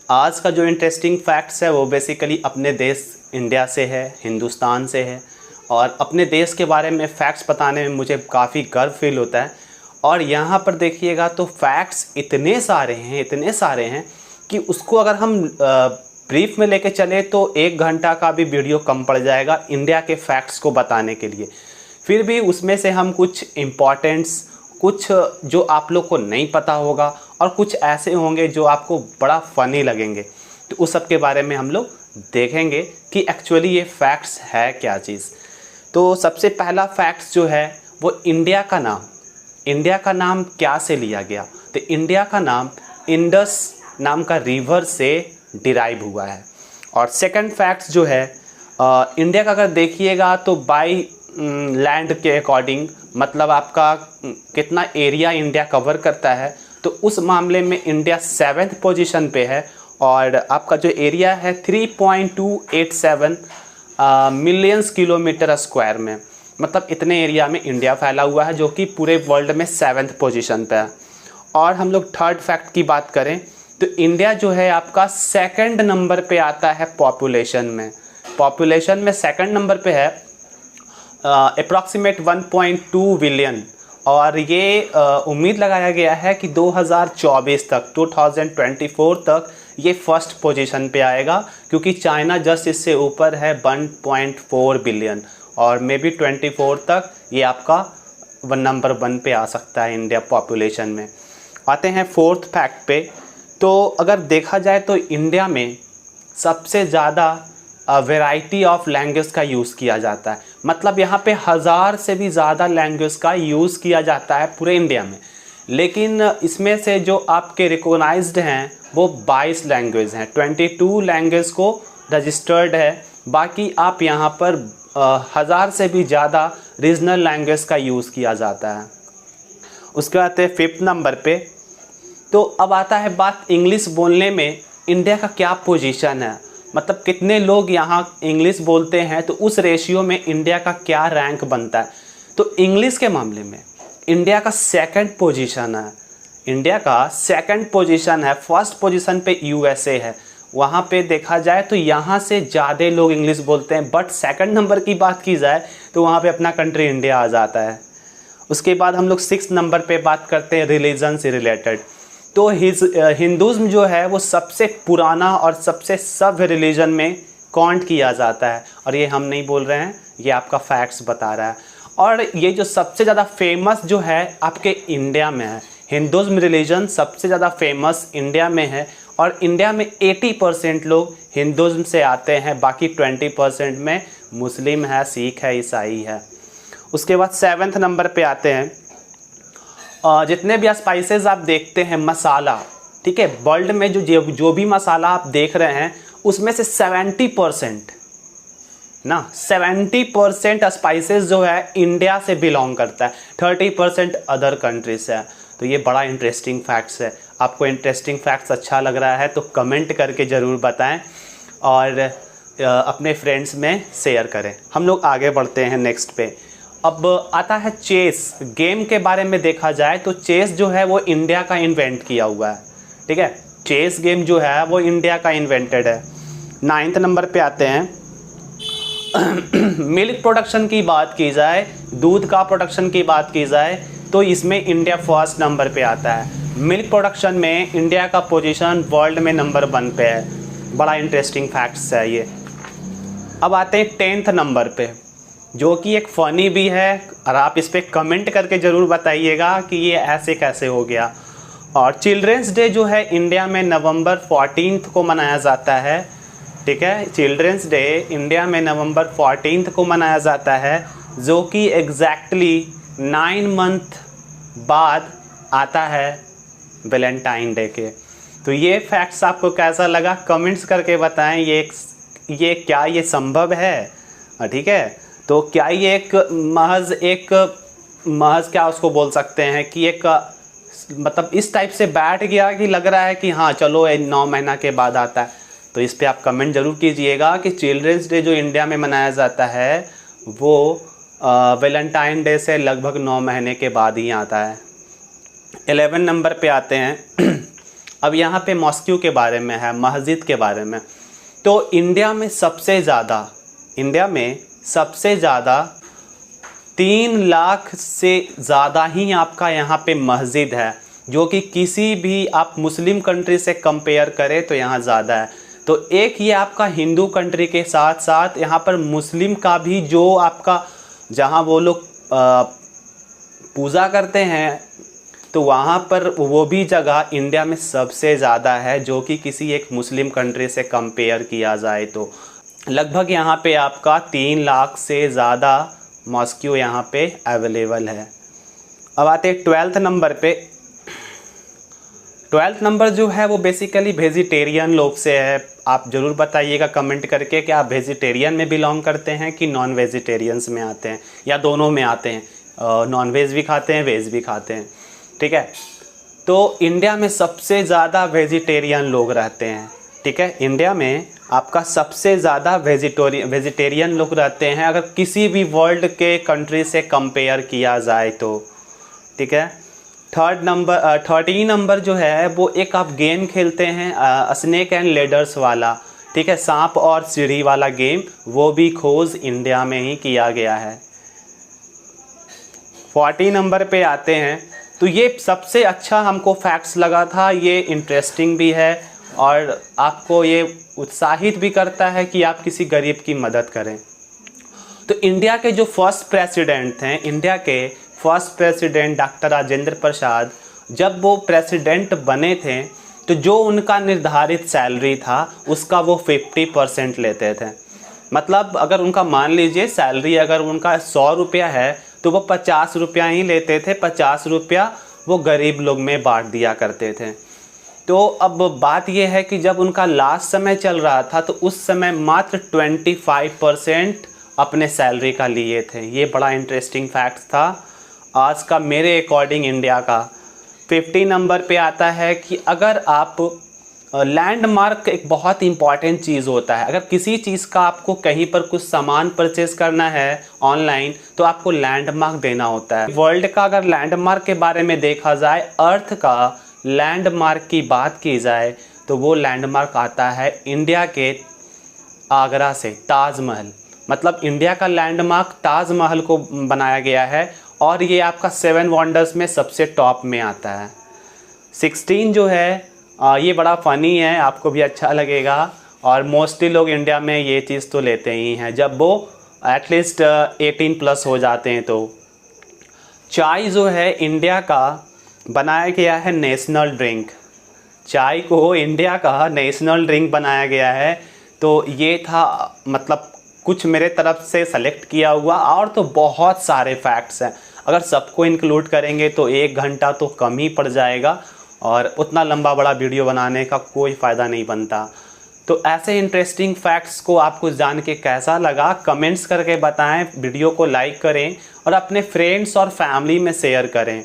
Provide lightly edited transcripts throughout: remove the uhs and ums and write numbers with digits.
आज का जो इंटरेस्टिंग फैक्ट्स है वो बेसिकली अपने देश इंडिया से है, हिंदुस्तान से है। और अपने देश के बारे में फ़ैक्ट्स बताने में मुझे काफ़ी गर्व फील होता है। और यहाँ पर देखिएगा तो फैक्ट्स इतने सारे हैं कि उसको अगर हम ब्रीफ में लेके चले तो 1 घंटा का भी वीडियो कम पड़ जाएगा इंडिया के फैक्ट्स को बताने के लिए। फिर भी उसमें से हम कुछ इम्पॉर्टेंट्स, कुछ जो आप लोग को नहीं पता होगा और कुछ ऐसे होंगे जो आपको बड़ा फ़नी लगेंगे, तो उस सब के बारे में हम लोग देखेंगे कि एक्चुअली ये फैक्ट्स है क्या चीज़। तो सबसे पहला फैक्ट्स जो है वो इंडिया का नाम क्या से लिया गया। तो इंडिया का नाम इंडस नाम का रिवर से डिराइव हुआ है। और सेकंड फैक्ट्स जो है इंडिया का अगर देखिएगा तो बाई लैंड के अकॉर्डिंग, मतलब आपका कितना एरिया इंडिया कवर करता है, तो उस मामले में इंडिया 7th पोजीशन पे है। और आपका जो एरिया है 3.287 मिलियंस किलोमीटर स्क्वायर में, मतलब इतने एरिया में इंडिया फैला हुआ है, जो कि पूरे वर्ल्ड में 7th पोजीशन पे है। और हम लोग थर्ड फैक्ट की बात करें तो इंडिया जो है आपका 2nd नंबर पे आता है पॉपुलेशन में 2nd नंबर पे है, अप्रॉक्सीमेट 1.2 बिलियन। और ये उम्मीद लगाया गया है कि 2024 तक 2024 तक ये फर्स्ट पोजीशन पे आएगा, क्योंकि चाइना जस्ट इससे ऊपर है 1.4 बिलियन। और मे बी 24 तक ये आपका नंबर 1 पे आ सकता है इंडिया पॉपुलेशन में। आते हैं फोर्थ फैक्ट पे। तो अगर देखा जाए तो इंडिया में सबसे ज़्यादा वैरायटी ऑफ लैंग्वेज का यूज़ किया जाता है, मतलब यहाँ पे 1000 से भी ज़्यादा लैंग्वेज का यूज़ किया जाता है पूरे इंडिया में। लेकिन इसमें से जो आपके रिकॉग्नाइज्ड हैं वो 22 लैंग्वेज हैं, 22 लैंग्वेज को रजिस्टर्ड है। बाकी आप यहाँ पर 1000 से भी ज़्यादा रीजनल लैंग्वेज का यूज़ किया जाता है। उसके बाद है 5th नंबर पे। तो अब आता है बात इंग्लिश बोलने में इंडिया का क्या पोजीशन है, मतलब कितने लोग यहाँ इंग्लिश बोलते हैं, तो उस रेशियो में इंडिया का क्या रैंक बनता है। तो इंग्लिश के मामले में इंडिया का 2nd पोजीशन है। फर्स्ट पोजीशन पे यूएसए है, वहाँ पे देखा जाए तो यहाँ से ज़्यादा लोग इंग्लिश बोलते हैं। बट 2nd नंबर की बात की जाए तो वहाँ पे अपना कंट्री इंडिया आ जाता है। उसके बाद हम लोग 6th नंबर पे बात करते हैं रिलीजन से रिलेटेड। तो हिंदुज़्म जो है वो सबसे पुराना और सबसे सभ्य रिलीजन में काउंट किया जाता है। और ये हम नहीं बोल रहे हैं, ये आपका फैक्ट्स बता रहा है। और ये जो सबसे ज़्यादा फेमस जो है आपके इंडिया में है, हिंदुज़्म रिलीजन सबसे ज़्यादा फेमस इंडिया में है। और इंडिया में 80% लोग हिंदुज़्म से आते हैं, बाकी 20% में मुस्लिम है, सिख है, ईसाई है। उसके बाद 7th नंबर पे आते हैं। जितने भी स्पाइसेस आप देखते हैं, मसाला, ठीक है, वर्ल्ड में जो भी मसाला आप देख रहे हैं उसमें से 70% स्पाइसेस जो है इंडिया से बिलोंग करता है, 30% अदर कंट्रीज से है। तो ये बड़ा इंटरेस्टिंग फैक्ट्स है। आपको इंटरेस्टिंग फैक्ट्स अच्छा लग रहा है तो कमेंट करके ज़रूर बताएं और अपने फ्रेंड्स में शेयर करें। हम लोग आगे बढ़ते हैं नेक्स्ट पे। अब आता है चेस गेम के बारे में। देखा जाए तो चेस जो है वो इंडिया का इन्वेंट किया हुआ है, ठीक है, चेस गेम जो है वो इंडिया का इन्वेंटेड है। 9th नंबर पे आते हैं। मिल्क प्रोडक्शन की बात की जाए, दूध का प्रोडक्शन की बात की जाए तो इसमें इंडिया 1st नंबर पे आता है। मिल्क प्रोडक्शन में इंडिया का पोजीशन वर्ल्ड में नंबर 1 पे है। बड़ा इंटरेस्टिंग फैक्ट्स है ये। अब आते हैं 10th नंबर पे, जो कि एक फ़नी भी है और आप इस पर कमेंट करके ज़रूर बताइएगा कि ये ऐसे कैसे हो गया। और चिल्ड्रंस डे जो है इंडिया में November 14 को मनाया जाता है, ठीक है, चिल्ड्रंस डे इंडिया में November 14 को मनाया जाता है, जो कि एग्जैक्टली 9 मंथ बाद आता है वैलेंटाइन डे के। तो ये फैक्ट्स आपको कैसा लगा कमेंट्स करके बताएं। ये क्या ये संभव है, ठीक है। तो क्या ये एक महज क्या उसको बोल सकते हैं कि एक मतलब इस टाइप से बैठ गया कि लग रहा है कि हाँ चलो 9 महीना के बाद आता है। तो इस पे आप कमेंट ज़रूर कीजिएगा कि चिल्ड्रंस डे जो इंडिया में मनाया जाता है वो वैलेंटाइन डे से लगभग 9 महीने के बाद ही आता है। 11 नंबर पे आते हैं। अब यहाँ पे मॉस्क्यू के बारे में है, मस्जिद के बारे में। तो इंडिया में सबसे ज़्यादा 3 लाख से ज़्यादा ही आपका यहाँ पे मस्जिद है, जो कि किसी भी आप मुस्लिम कंट्री से कंपेयर करें तो यहाँ ज़्यादा है। तो एक ये आपका हिंदू कंट्री के साथ साथ यहाँ पर मुस्लिम का भी जो आपका जहाँ वो लोग पूजा करते हैं, तो वहाँ पर वो भी जगह इंडिया में सबसे ज़्यादा है, जो कि किसी एक मुस्लिम कंट्री से कंपेयर किया जाए तो लगभग यहाँ पे आपका 3 लाख से ज़्यादा मॉस्क्यू यहाँ पे अवेलेबल है। अब आते हैं 12th नंबर पे। 12th नंबर जो है वो बेसिकली वेजिटेरियन लोग से है। आप ज़रूर बताइएगा कमेंट करके कि आप वेजिटेरियन में बिलोंग करते हैं कि नॉन वेजिटेरियंस में आते हैं या दोनों में आते हैं, नॉन वेज भी खाते हैं, वेज भी खाते हैं, ठीक है। तो इंडिया में सबसे ज़्यादा वेजिटेरियन लोग रहते हैं, ठीक है। इंडिया में आपका सबसे ज़्यादा वेजिटेरियन लोग रहते हैं अगर किसी भी वर्ल्ड के कंट्री से कंपेयर किया जाए तो, ठीक है। 13 नंबर जो है वो एक आप गेम खेलते हैं स्नेक एंड लेडर्स वाला, ठीक है, सांप और सीढ़ी वाला गेम, वो भी खोज इंडिया में ही किया गया है। 40 नंबर पे आते हैं। तो ये सबसे अच्छा हमको फैक्ट्स लगा था, ये इंटरेस्टिंग भी है और आपको ये उत्साहित भी करता है कि आप किसी गरीब की मदद करें। तो इंडिया के जो फर्स्ट प्रेसिडेंट थे, इंडिया के first president doctor Rajendra Prasad, जब वो प्रेसिडेंट बने थे तो जो उनका निर्धारित सैलरी था उसका वो 50% लेते थे। मतलब अगर उनका मान लीजिए सैलरी अगर उनका 100 रुपया है तो वो 50 रुपया ही लेते थे, 50 रुपया वो गरीब लोग में बांट दिया करते थे। तो अब बात यह है कि जब उनका लास्ट समय चल रहा था तो उस समय मात्र 25% अपने सैलरी का लिए थे। ये बड़ा इंटरेस्टिंग फैक्ट था आज का मेरे अकॉर्डिंग इंडिया का। 50 नंबर पे आता है कि अगर आप लैंडमार्क एक बहुत इंपॉर्टेंट चीज़ होता है। अगर किसी चीज़ का आपको कहीं पर कुछ सामान परचेस करना है ऑनलाइन तो आपको लैंडमार्क देना होता है। वर्ल्ड का अगर लैंडमार्क के बारे में देखा जाए, अर्थ का लैंडमार्क की बात की जाए तो वो लैंडमार्क आता है इंडिया के आगरा से, ताजमहल। मतलब इंडिया का लैंडमार्क ताजमहल को बनाया गया है और ये आपका 7 वंडर्स में सबसे टॉप में आता है। 16 जो है ये बड़ा फ़नी है, आपको भी अच्छा लगेगा और मोस्टली लोग इंडिया में ये चीज़ तो लेते ही हैं जब वो एटलीस्ट 18+ हो जाते हैं। तो चाय जो है इंडिया का बनाया गया है नेशनल ड्रिंक। चाय को इंडिया का नेशनल ड्रिंक बनाया गया है। तो ये था मतलब कुछ मेरे तरफ से सेलेक्ट किया हुआ, और तो बहुत सारे फैक्ट्स हैं। अगर सबको इंक्लूड करेंगे तो 1 घंटा तो कम ही पड़ जाएगा और उतना लंबा बड़ा वीडियो बनाने का कोई फ़ायदा नहीं बनता। तो ऐसे इंटरेस्टिंग फैक्ट्स को आपको जान के कैसा लगा कमेंट्स करके बताएं, वीडियो को लाइक करें और अपने फ्रेंड्स और फैमिली में शेयर करें।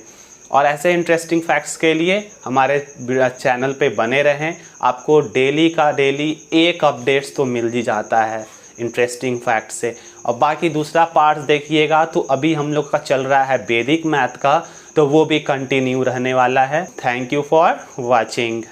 और ऐसे इंटरेस्टिंग फैक्ट्स के लिए हमारे चैनल पे बने रहें। आपको डेली का डेली एक अपडेट्स तो मिल ही जाता है इंटरेस्टिंग फैक्ट से। और बाकी दूसरा पार्ट देखिएगा तो अभी हम लोग का चल रहा है वैदिक मैथ का, तो वो भी कंटिन्यू रहने वाला है। Thank you for watching.